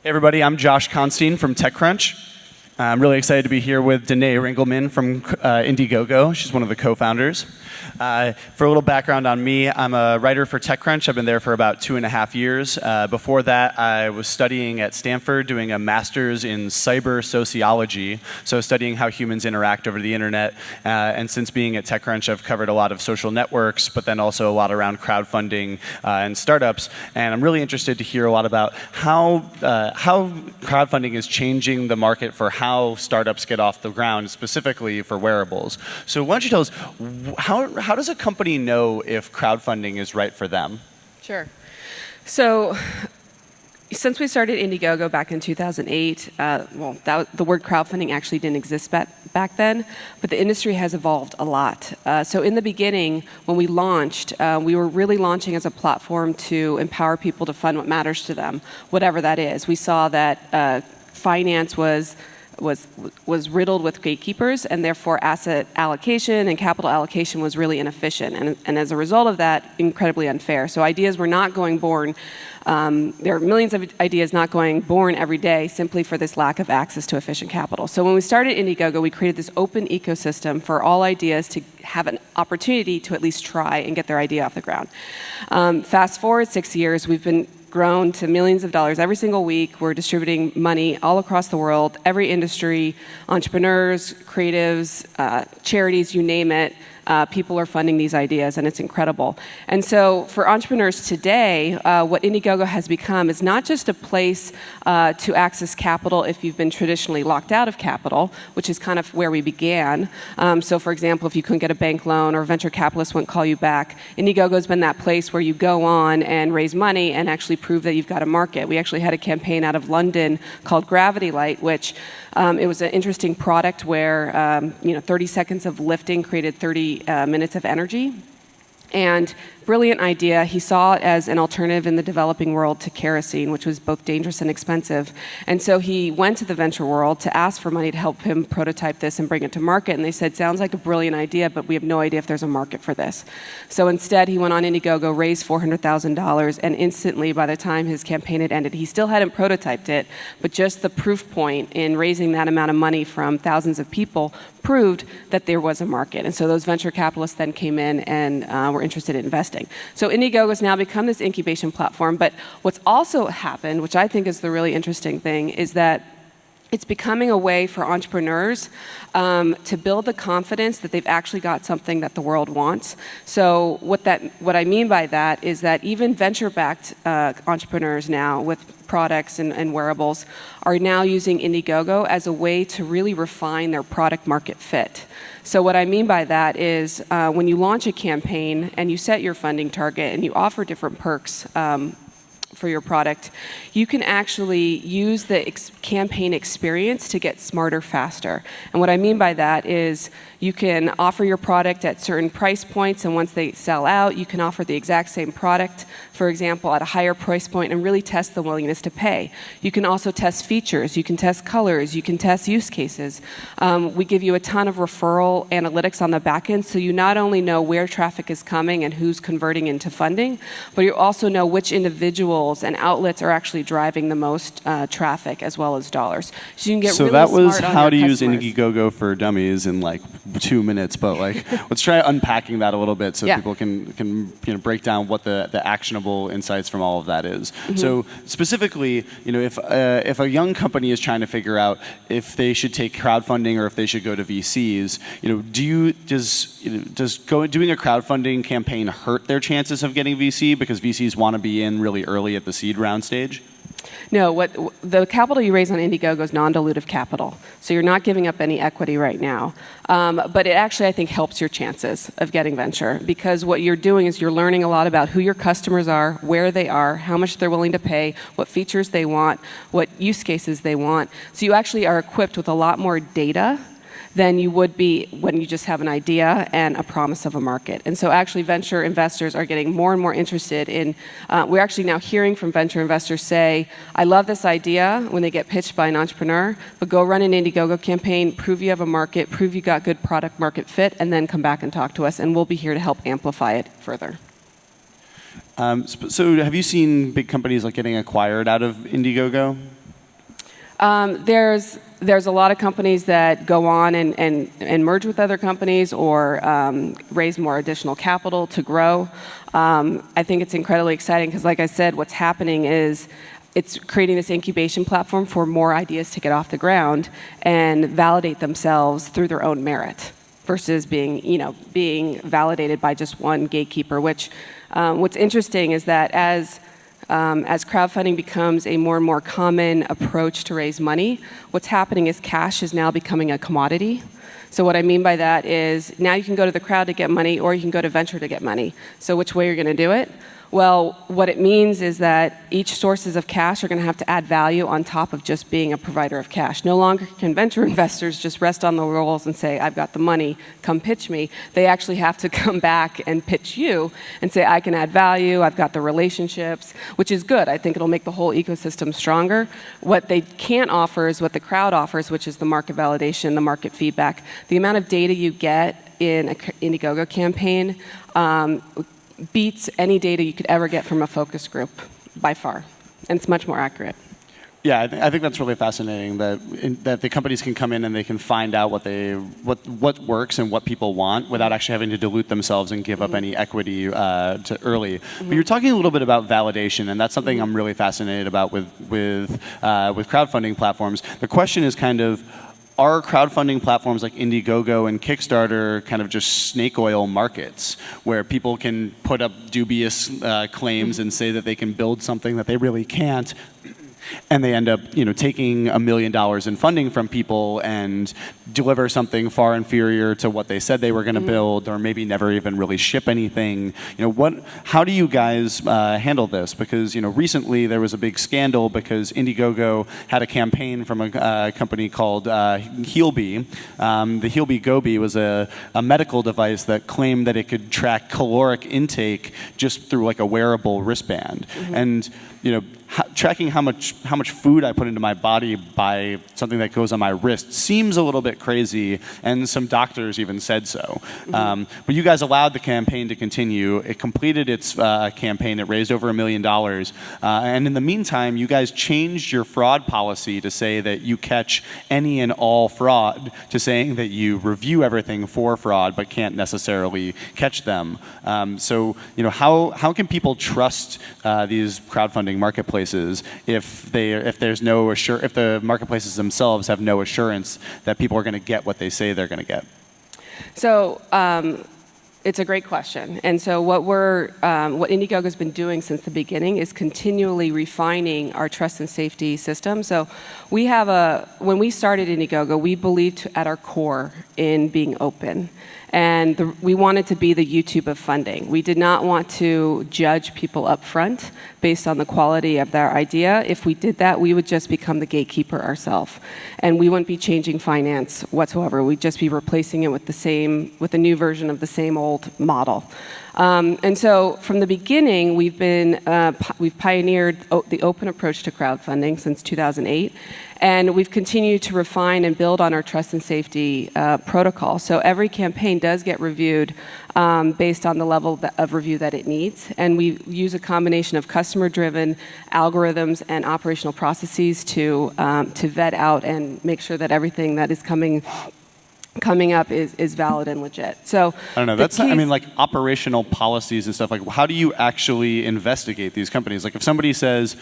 Hey everybody, I'm Josh Constine from TechCrunch. I'm really excited to be here with Danae Ringelmann from Indiegogo. She's one of the co-founders. For a little background on me, I'm a writer for TechCrunch. I've been there for about 2.5 years. Before that, I was studying at Stanford, doing a master's in cyber sociology, so studying how humans interact over the internet. And since being at TechCrunch, I've covered a lot of social networks, but then also a lot around crowdfunding and startups. And I'm really interested to hear a lot about how crowdfunding is changing the market for how startups get off the ground, specifically for wearables. So why don't you tell us, how does a company know if crowdfunding is right for them? Sure. So since we started Indiegogo back in 2008, the word crowdfunding actually didn't exist back then, but the industry has evolved a lot. So in the beginning, when we launched, we were really launching as a platform to empower people to fund what matters to them, whatever that is. We saw that finance was riddled with gatekeepers, and therefore asset allocation and capital allocation was really inefficient, and as a result of that, incredibly unfair. So ideas were not going born. There are millions of ideas not going born every day simply for this lack of access to efficient capital. So when we started Indiegogo, we created this open ecosystem for all ideas to have an opportunity to at least try and get their idea off the ground. Fast forward 6 years, we've been grown to millions of dollars every single week. We're distributing money all across the world, every industry, entrepreneurs, creatives, charities, you name it. People are funding these ideas, and it's incredible. And so for entrepreneurs today, what Indiegogo has become is not just a place to access capital if you've been traditionally locked out of capital, which is kind of where we began. So for example, if you couldn't get a bank loan or a venture capitalist wouldn't call you back, Indiegogo has been that place where you go on and raise money and actually prove that you've got a market. We actually had a campaign out of London called Gravity Light, which it was an interesting product where 30 seconds of lifting created 30 minutes of energy. And brilliant idea. He saw it as an alternative in the developing world to kerosene, which was both dangerous and expensive. And so he went to the venture world to ask for money to help him prototype this and bring it to market. And they said, sounds like a brilliant idea, but we have no idea if there's a market for this. So instead, he went on Indiegogo, raised $400,000, and instantly, by the time his campaign had ended, he still hadn't prototyped it, but just the proof point in raising that amount of money from thousands of people proved that there was a market. And so those venture capitalists then came in and were interested in investing. So Indiegogo has now become this incubation platform, but what's also happened, which I think is the really interesting thing, is that it's becoming a way for entrepreneurs to build the confidence that they've actually got something that the world wants. So what I mean by that is that even venture-backed entrepreneurs now with products and wearables are now using Indiegogo as a way to really refine their product market fit. So what I mean by that is when you launch a campaign and you set your funding target and you offer different perks for your product, you can actually use the campaign experience to get smarter faster. And what I mean by that is you can offer your product at certain price points, and once they sell out, you can offer the exact same product, for example, at a higher price point and really test the willingness to pay. You can also test features, you can test colors, you can test use cases. We give you a ton of referral analytics on the back end, so you not only know where traffic is coming and who's converting into funding, but you also know which individuals and outlets are actually driving the most traffic as well as dollars. So you can get really smart on your customers. So that was how to use Indiegogo for Dummies in like 2 minutes, but like let's try unpacking that a little bit so people can break down what the actionable insights from all of that is. Mm-hmm. So specifically, if a young company is trying to figure out if they should take crowdfunding or if they should go to VCs, does doing a crowdfunding campaign hurt their chances of getting VC because VCs want to be in really early at the seed round stage? No, the capital you raise on Indiegogo is non-dilutive capital. So you're not giving up any equity right now. But it actually, I think, helps your chances of getting venture, because what you're doing is you're learning a lot about who your customers are, where they are, how much they're willing to pay, what features they want, what use cases they want. So you actually are equipped with a lot more data than you would be when you just have an idea and a promise of a market. And so actually venture investors are getting more and more interested in, we're actually now hearing from venture investors say, I love this idea when they get pitched by an entrepreneur, but go run an Indiegogo campaign, prove you have a market, prove you got good product market fit, and then come back and talk to us, and we'll be here to help amplify it further. So have you seen big companies like getting acquired out of Indiegogo? There's a lot of companies that go on and merge with other companies or raise more additional capital to grow. I think it's incredibly exciting because, like I said, what's happening is it's creating this incubation platform for more ideas to get off the ground and validate themselves through their own merit versus being validated by just one gatekeeper. Which what's interesting is that as crowdfunding becomes a more and more common approach to raise money, what's happening is cash is now becoming a commodity. So what I mean by that is now you can go to the crowd to get money or you can go to venture to get money. So which way you're going to do it? Well, what it means is that each sources of cash are going to have to add value on top of just being a provider of cash. No longer can venture investors just rest on the laurels and say, I've got the money, come pitch me. They actually have to come back and pitch you and say, I can add value, I've got the relationships, which is good. I think it'll make the whole ecosystem stronger. What they can't offer is what the crowd offers, which is the market validation, the market feedback. The amount of data you get in an Indiegogo campaign beats any data you could ever get from a focus group by far, and it's much more accurate. Yeah, I think that's really fascinating that the companies can come in and they can find out what works and what people want without actually having to dilute themselves and give up any equity to early. But you're talking a little bit about validation, and that's something I'm really fascinated about with crowdfunding platforms. The question is kind of, are crowdfunding platforms like Indiegogo and Kickstarter kind of just snake oil markets where people can put up dubious claims and say that they can build something that they really can't, and they end up, taking $1 million in funding from people and deliver something far inferior to what they said they were going to build, or maybe never even really ship anything? How do you guys handle this? Because recently there was a big scandal because Indiegogo had a campaign from a company called Healbee. The Healbee Gobi was a medical device that claimed that it could track caloric intake just through like a wearable wristband, and tracking how much food I put into my body by something that goes on my wrist seems a little bit crazy, and some doctors even said so. But you guys allowed the campaign to continue. It completed its campaign. It raised over $1 million. And in the meantime, you guys changed your fraud policy to say that you catch any and all fraud to saying that you review everything for fraud but can't necessarily catch them. So how can people trust these crowdfunding marketplaces if the marketplaces themselves have no assurance that people are going to get what they say they're going to get? So it's a great question. And so what Indiegogo has been doing since the beginning is continually refining our trust and safety system. So when we started Indiegogo, we believed at our core in being open. And we wanted to be the YouTube of funding. We did not want to judge people up front based on the quality of their idea. If we did that, we would just become the gatekeeper ourselves. And we wouldn't be changing finance whatsoever. We'd just be replacing it with a new version of the same old model. And so from the beginning, we've pioneered the open approach to crowdfunding since 2008. And we've continued to refine and build on our trust and safety protocol. So every campaign does get reviewed based on the level of review that it needs. And we use a combination of customer-driven algorithms and operational processes to vet out and make sure that everything that is coming up is valid and legit. So I don't know. Like operational policies and stuff. Like, how do you actually investigate these companies? Like, if somebody says,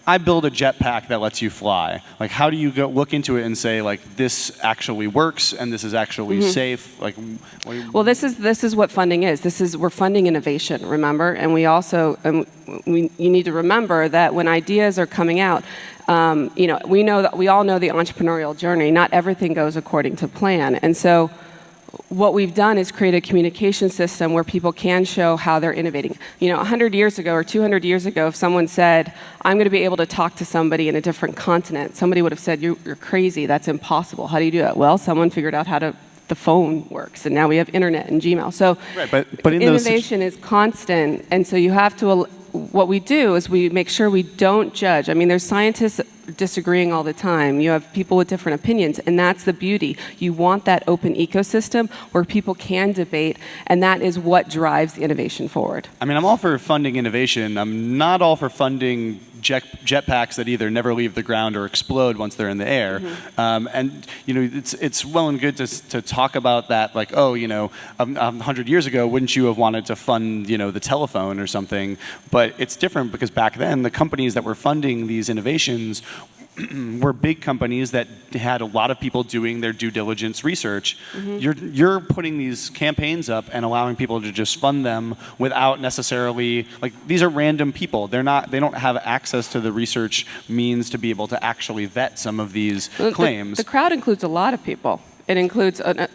I build a jetpack that lets you fly. Like, how do you go look into it and say, like, this actually works and this is actually safe? Like, well, this is what funding is. We're funding innovation. Remember, and we also you need to remember that when ideas are coming out, we all know the entrepreneurial journey. Not everything goes according to plan, and so what we've done is create a communication system where people can show how they're innovating. 100 years ago or 200 years ago, if someone said, I'm going to be able to talk to somebody in a different continent, somebody would have said, you're crazy, that's impossible. How do you do it? Well, someone figured out how the phone works, and now we have internet and Gmail. So right, but innovation is constant, and so you have to, what we do is we make sure we don't judge. There's scientists disagreeing all the time. You have people with different opinions, and that's the beauty. You want that open ecosystem where people can debate, and that is what drives the innovation forward. I'm all for funding innovation. I'm not all for funding jetpacks that either never leave the ground or explode once they're in the air. And it's well and good to talk about that, like, oh, 100 years ago, wouldn't you have wanted to fund the telephone or something? But it's different because back then the companies that were funding these innovations were big companies that had a lot of people doing their due diligence research. You're putting these campaigns up and allowing people to just fund them without necessarily, like, these are random people. They don't have access to the research means to be able to actually vet some of these claims. The crowd includes a lot of people. It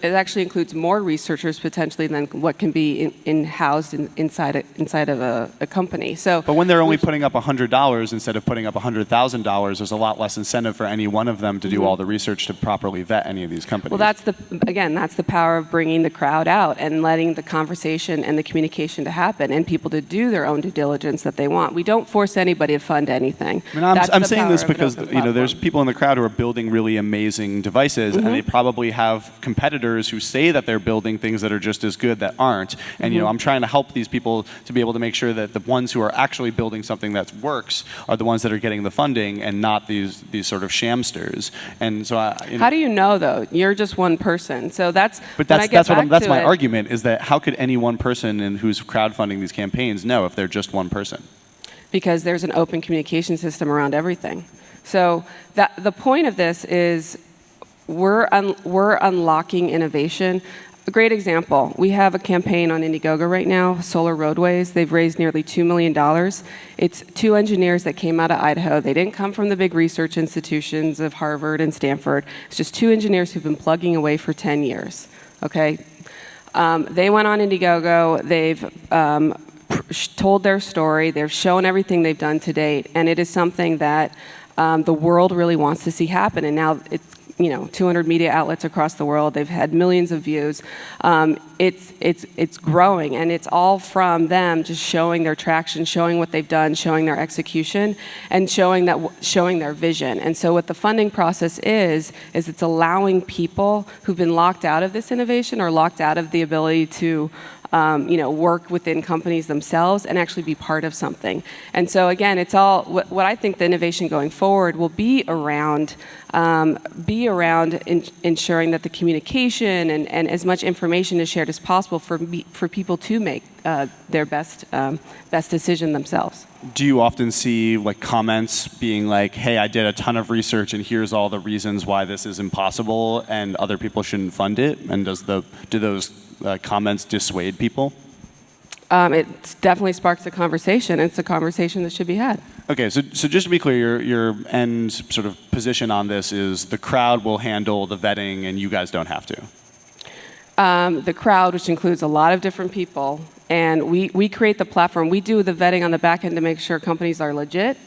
actually includes more researchers potentially than what can be housed inside of a company. But when they're only putting up $100 instead of putting up $100,000, there's a lot less incentive for any one of them to do all the research to properly vet any of these companies. Well, that's the power of bringing the crowd out and letting the conversation and the communication to happen and people to do their own due diligence that they want. We don't force anybody to fund anything. I'm saying this because there's people in the crowd who are building really amazing devices, and they probably have competitors who say that they're building things that are just as good that aren't. And I'm trying to help these people to be able to make sure that the ones who are actually building something that works are the ones that are getting the funding and not these sort of shamsters. And so how do you know, though? You're just one person. So that's my argument, is that how could any one person who's crowdfunding these campaigns know if they're just one person? Because there's an open communication system around everything. So the point of this is we're unlocking innovation. A great example, we have a campaign on Indiegogo right now, Solar Roadways. They've raised nearly $2 million. It's 2 engineers that came out of Idaho. They didn't come from the big research institutions of Harvard and Stanford. It's just 2 engineers who've been plugging away for 10 years, okay? They went on Indiegogo. They've told their story. They've shown everything they've done to date, and it is something that the world really wants to see happen. And now it's 200 media outlets across the world. They've had millions of views. It's growing, and it's all from them just showing their traction, showing what they've done, showing their execution, and showing their vision. And so what the funding process is it's allowing people who've been locked out of this innovation or locked out of the ability to work within companies themselves and actually be part of something. And so again, it's all what I think the innovation going forward will be around ensuring that the communication and as much information is shared as possible for people to make their best decision themselves. Do you often see comments being like, hey, I did a ton of research and here's all the reasons why this is impossible and other people shouldn't fund it? And do those comments dissuade people? It definitely sparks a conversation. It's a conversation that should be had. Okay, so just to be clear, your end sort of position on this is the crowd will handle the vetting and you guys don't have to. The crowd, which includes a lot of different people, and we create the platform. We do the vetting on the back end to make sure companies are legit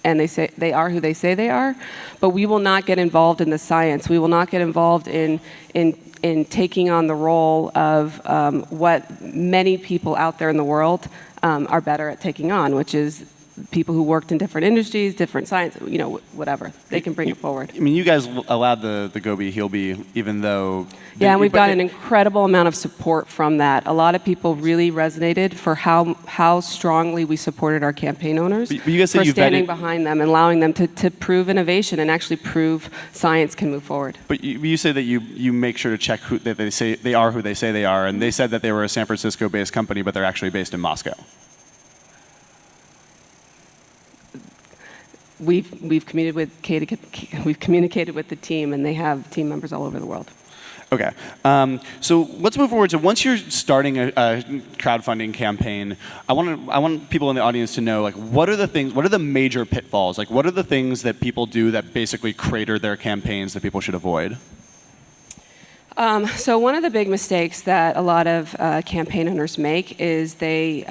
and they are who they say they are, but we will not get involved in the science. We will not get involved in taking on the role of what many people out there in the world are better at taking on, which is people who worked in different industries, different science, whatever. They can bring it forward. I mean, you guys allowed the Go Be Heal Be, even though... Yeah, and we've got an incredible amount of support from that. A lot of people really resonated for how strongly we supported our campaign owners but you guys for standing behind them and allowing them to prove innovation and actually prove science can move forward. But you say that you make sure to check that they say they are who they say they are, and they said that they were a San Francisco-based company, but they're actually based in Moscow. We've communicated with the team, and they have team members all over the world. Okay, so let's move forward. So once you're starting a crowdfunding campaign, I want people in the audience to know, what are the major pitfalls? What are the things that people do that basically crater their campaigns that people should avoid? So one of the big mistakes that a lot of campaign owners make is they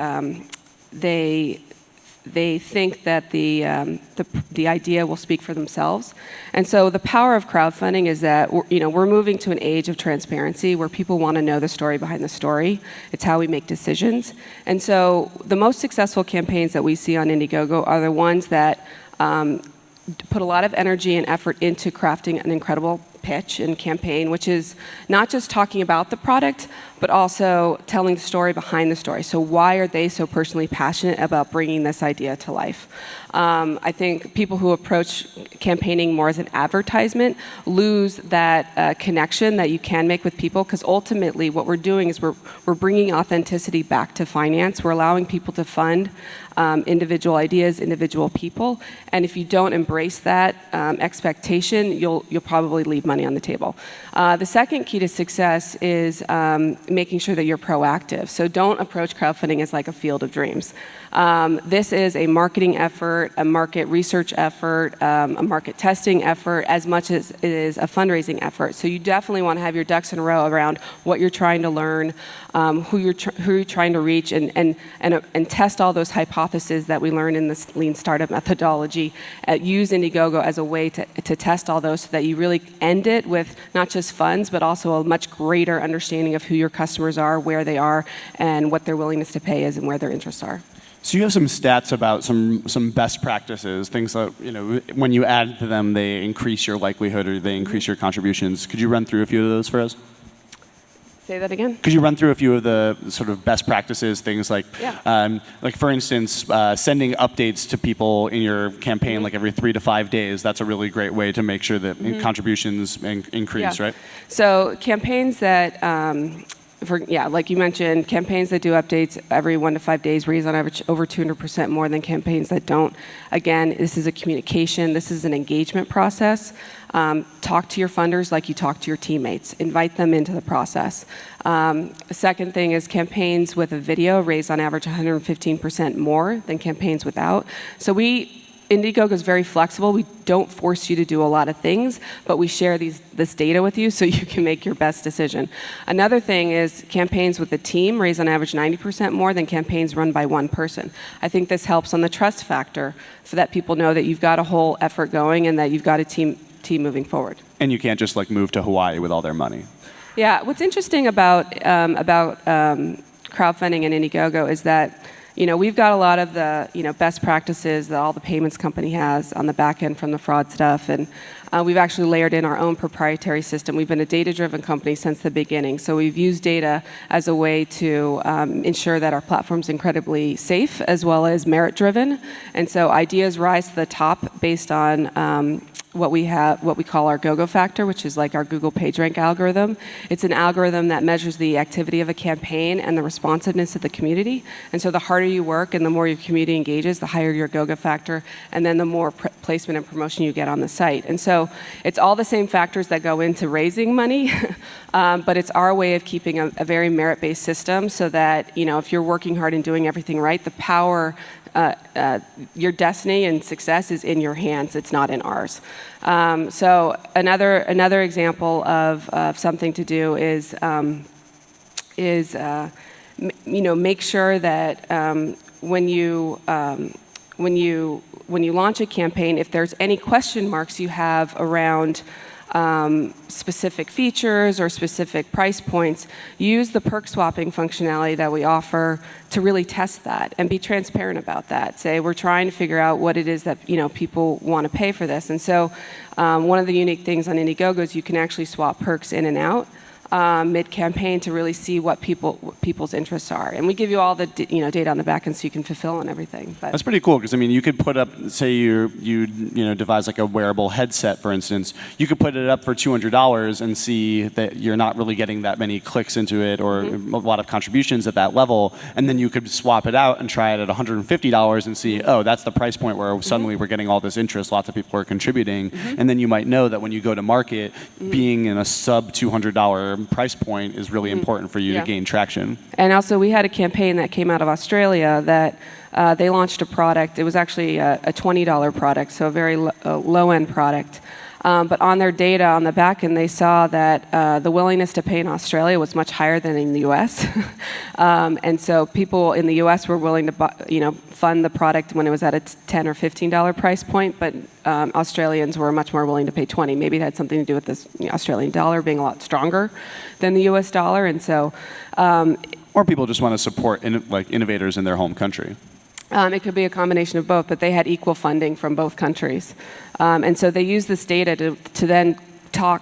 think that the idea will speak for themselves. And so the power of crowdfunding is that we're moving to an age of transparency where people want to know the story behind the story. It's how we make decisions. And so the most successful campaigns that we see on Indiegogo are the ones that put a lot of energy and effort into crafting an incredible pitch and campaign, which is not just talking about the product, but also telling the story behind the story. So why are they so personally passionate about bringing this idea to life? I think people who approach campaigning more as an advertisement lose that connection that you can make with people, because ultimately what we're doing is we're bringing authenticity back to finance. We're allowing people to fund individual ideas, individual people, and if you don't embrace that expectation, you'll probably leave money on the table. The second key to success is making sure that you're proactive. So don't approach crowdfunding as like a field of dreams. This is a marketing effort, a market research effort, a market testing effort, as much as it is a fundraising effort. So you definitely want to have your ducks in a row around what you're trying to learn, who you're trying to reach, and test all those hypotheses that we learn in this lean startup methodology. Use Indiegogo as a way to test all those so that you really end it with not just funds, but also a much greater understanding of who your customers are, where they are, and what their willingness to pay is, and where their interests are. So you have some stats about some best practices, things that, when you add to them, they increase your likelihood or they increase your contributions. Could you run through a few of those for us? Say that again? Could you run through a few of the sort of best practices, things like, like for instance, sending updates to people in your campaign like every 3 to 5 days? That's a really great way to make sure that contributions increase, right? So campaigns that, like you mentioned, campaigns that do updates every 1 to 5 days raise on average over 200% more than campaigns that don't. Again, this is a communication, this is an engagement process. Talk to your funders like you talk to your teammates. Invite them into the process. The second thing is campaigns with a video raise on average 115% more than campaigns without. So Indiegogo is very flexible. We don't force you to do a lot of things, but we share this data with you so you can make your best decision. Another thing is campaigns with a team raise on average 90% more than campaigns run by one person. I think this helps on the trust factor so that people know that you've got a whole effort going and that you've got a team moving forward. And you can't just like move to Hawaii with all their money. Yeah, what's interesting about crowdfunding and Indiegogo is that we've got a lot of the best practices that all the payments company has on the back end from the fraud stuff, and we've actually layered in our own proprietary system. We've been a data-driven company since the beginning, so we've used data as a way to ensure that our platform's incredibly safe as well as merit-driven, and so ideas rise to the top based on what we call our GoGo factor, which is like our Google PageRank algorithm. It's an algorithm that measures the activity of a campaign and the responsiveness of the community. And so the harder you work and the more your community engages, the higher your GoGo factor, and then the more placement and promotion you get on the site. And so it's all the same factors that go into raising money, but it's our way of keeping a very merit-based system so that if you're working hard and doing everything right, the power your destiny and success is in your hands. It's not in ours. So another example of something to do is make sure that when you launch a campaign, if there's any question marks you have around specific features or specific price points, use the perk swapping functionality that we offer to really test that and be transparent about that. Say, we're trying to figure out what it is that people want to pay for this. And so one of the unique things on Indiegogo is you can actually swap perks in and out mid-campaign to really see what people's interests are. And we give you all the data on the back end so you can fulfill on everything. But that's pretty cool because you could put up, say you devise like a wearable headset, for instance. You could put it up for $200 and see that you're not really getting that many clicks into it or a lot of contributions at that level, and then you could swap it out and try it at $150 and see, oh, that's the price point where suddenly we're getting all this interest, lots of people are contributing, and then you might know that when you go to market, being in a sub $200 price point is really important for you to gain traction. And also we had a campaign that came out of Australia that they launched a product. It was actually a $20 product, so a very low-end product. But on their data on the back end, they saw that the willingness to pay in Australia was much higher than in the U.S. And so people in the U.S. were willing to fund the product when it was at a $10 or $15 price point, but Australians were much more willing to pay $20. Maybe it had something to do with this Australian dollar being a lot stronger than the U.S. dollar, and so. Or people just want to support innovators in their home country. It could be a combination of both, but they had equal funding from both countries. And so they used this data to then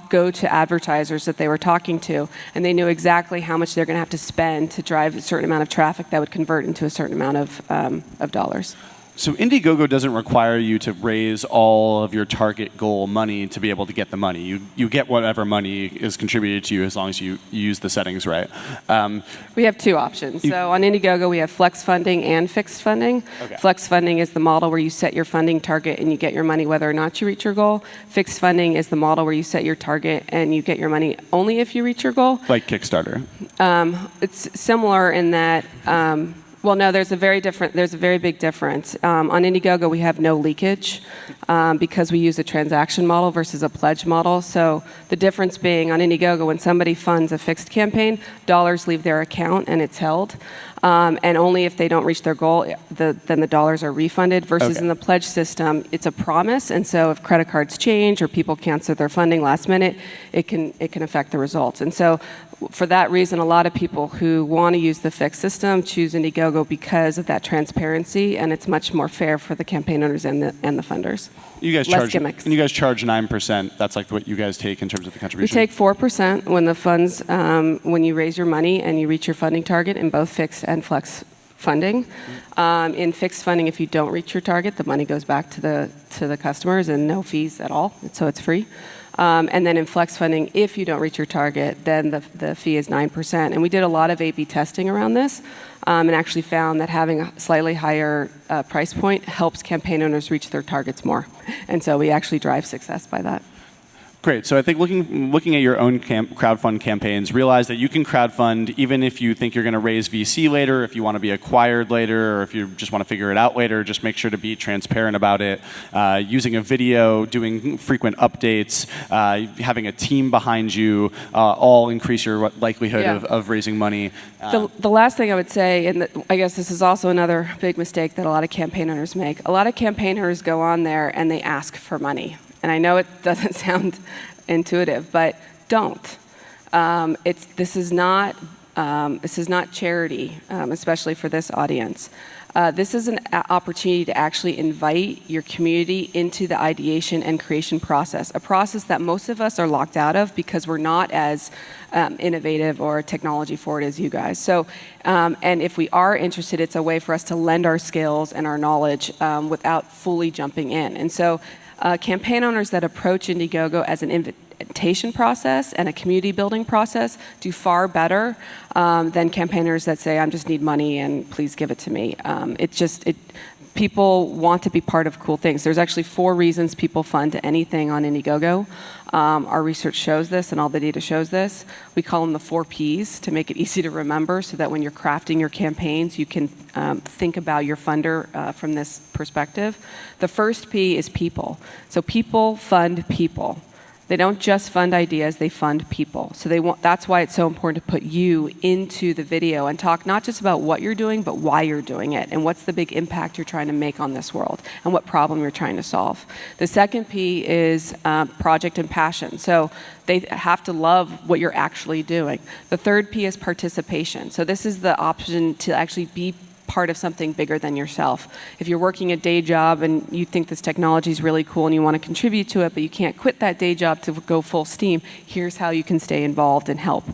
go to advertisers that they were talking to, and they knew exactly how much they're going to have to spend to drive a certain amount of traffic that would convert into a certain amount of dollars. So Indiegogo doesn't require you to raise all of your target goal money to be able to get the money. You get whatever money is contributed to you as long as you use the settings right. We have two options. So on Indiegogo, we have flex funding and fixed funding. Okay. Flex funding is the model where you set your funding target and you get your money whether or not you reach your goal. Fixed funding is the model where you set your target and you get your money only if you reach your goal. Like Kickstarter. It's similar in that, well, no, there's a very big difference. On Indiegogo, we have no leakage because we use a transaction model versus a pledge model. So the difference being on Indiegogo, when somebody funds a fixed campaign, dollars leave their account and it's held. And only if they don't reach their goal, then the dollars are refunded. Versus in the pledge system, it's a promise. And so if credit cards change or people cancel their funding last minute, it can affect the results. And so for that reason, a lot of people who want to use the fixed system choose Indiegogo because of that transparency, and it's much more fair for the campaign owners and the funders. You guys Less charge gimmicks. And you guys charge 9%. That's like what you guys take in terms of the contribution. We take 4% when the funds, when you raise your money and you reach your funding target in both fixed and flex funding. In fixed funding, if you don't reach your target, the money goes back to the customers and no fees at all, so it's free. And then in flex funding, if you don't reach your target, then the fee is 9%. And we did a lot of A/B testing around this and actually found that having a slightly higher price point helps campaign owners reach their targets more. And so we actually drive success by that. Great. So I think looking at your own crowdfund campaigns, realize that you can crowdfund even if you think you're going to raise VC later, if you want to be acquired later, or if you just want to figure it out later. Just make sure to be transparent about it. Using a video, doing frequent updates, having a team behind you, all increase your likelihood of raising money. The last thing I would say, and I guess this is also another big mistake that a lot of campaign owners make. A lot of campaign owners go on there and they ask for money. And I know it doesn't sound intuitive, but don't. This is not charity, especially for this audience. This is an opportunity to actually invite your community into the ideation and creation process, a process that most of us are locked out of because we're not as innovative or technology forward as you guys. So, and if we are interested, it's a way for us to lend our skills and our knowledge without fully jumping in. And so, campaign owners that approach Indiegogo as an invitation process and a community building process do far better than campaigners that say, I just need money and please give it to me. People want to be part of cool things. There's actually 4 reasons people fund anything on Indiegogo. Our research shows this and all the data shows this. We call them the 4 Ps to make it easy to remember so that when you're crafting your campaigns, you can think about your funder from this perspective. The first P is people. So people fund people. They don't just fund ideas, they fund people. So that's why it's so important to put you into the video and talk not just about what you're doing, but why you're doing it and what's the big impact you're trying to make on this world and what problem you're trying to solve. The second P is project and passion. So they have to love what you're actually doing. The third P is participation. So this is the option to actually be part of something bigger than yourself. If you're working a day job and you think this technology is really cool and you want to contribute to it, but you can't quit that day job to go full steam, here's how you can stay involved and help.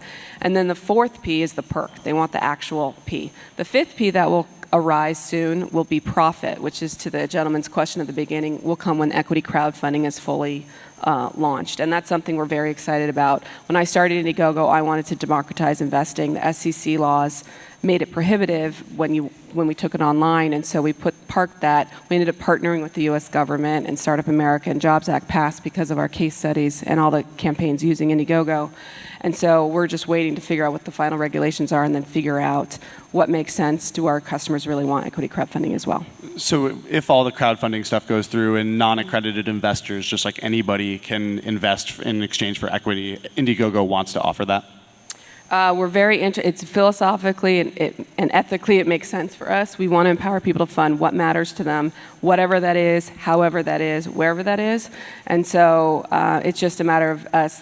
And then the 4th P is the perk. They want the actual P. The 5th P that will arise soon will be profit, which is to the gentleman's question at the beginning, will come when equity crowdfunding is fully launched. And that's something we're very excited about. When I started Indiegogo, I wanted to democratize investing. The SEC laws made it prohibitive when we took it online, and so we parked that. We ended up partnering with the U.S. government and Startup America, and Jobs Act passed because of our case studies and all the campaigns using Indiegogo. And so we're just waiting to figure out what the final regulations are and then figure out what makes sense. Do our customers really want equity crowdfunding as well? So if all the crowdfunding stuff goes through and non-accredited investors, just like anybody, can invest in exchange for equity, Indiegogo wants to offer that? We're very it's philosophically and ethically it makes sense for us. We want to empower people to fund what matters to them, whatever that is, however that is, wherever that is. And so it's just a matter of us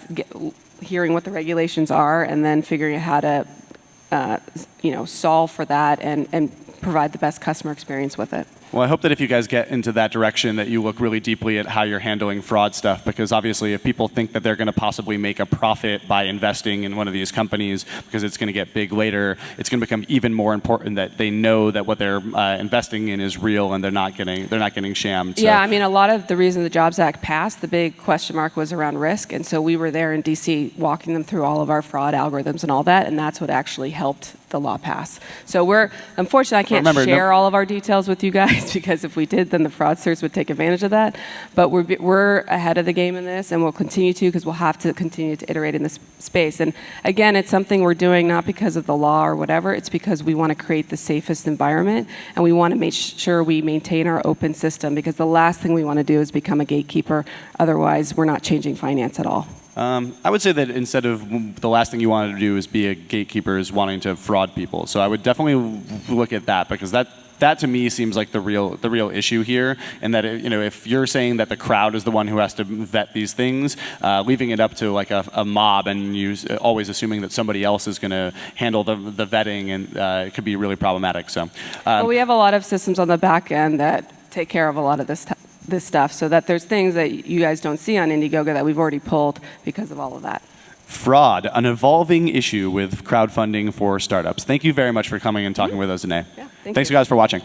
hearing what the regulations are and then figuring out how to solve for that and provide the best customer experience with it. Well, I hope that if you guys get into that direction, that you look really deeply at how you're handling fraud stuff, because obviously if people think that they're going to possibly make a profit by investing in one of these companies because it's going to get big later, it's going to become even more important that they know that what they're investing in is real and they're not getting shammed. So. Yeah, I mean, a lot of the reason the Jobs Act passed, the big question mark was around risk, and so we were there in DC walking them through all of our fraud algorithms and all that, and that's what actually helped the law pass. So unfortunately, I can't share all of our details with you guys because if we did, then the fraudsters would take advantage of that. But we're ahead of the game in this, and we'll continue to because we'll have to continue to iterate in this space. And again, it's something we're doing not because of the law or whatever. It's because we want to create the safest environment, and we want to make sure we maintain our open system because the last thing we want to do is become a gatekeeper. Otherwise, we're not changing finance at all. I would say that instead of the last thing you wanted to do is be a gatekeeper is wanting to fraud people. So I would definitely look at that because that to me seems like the real issue here. And that if you're saying that the crowd is the one who has to vet these things, leaving it up to like a mob and you always assuming that somebody else is going to handle the vetting and it could be really problematic. So well, we have a lot of systems on the back end that take care of a lot of this stuff, so that there's things that you guys don't see on Indiegogo that we've already pulled because of all of that. Fraud, an evolving issue with crowdfunding for startups. Thank you very much for coming and talking with us today. Yeah, Thanks you guys for watching.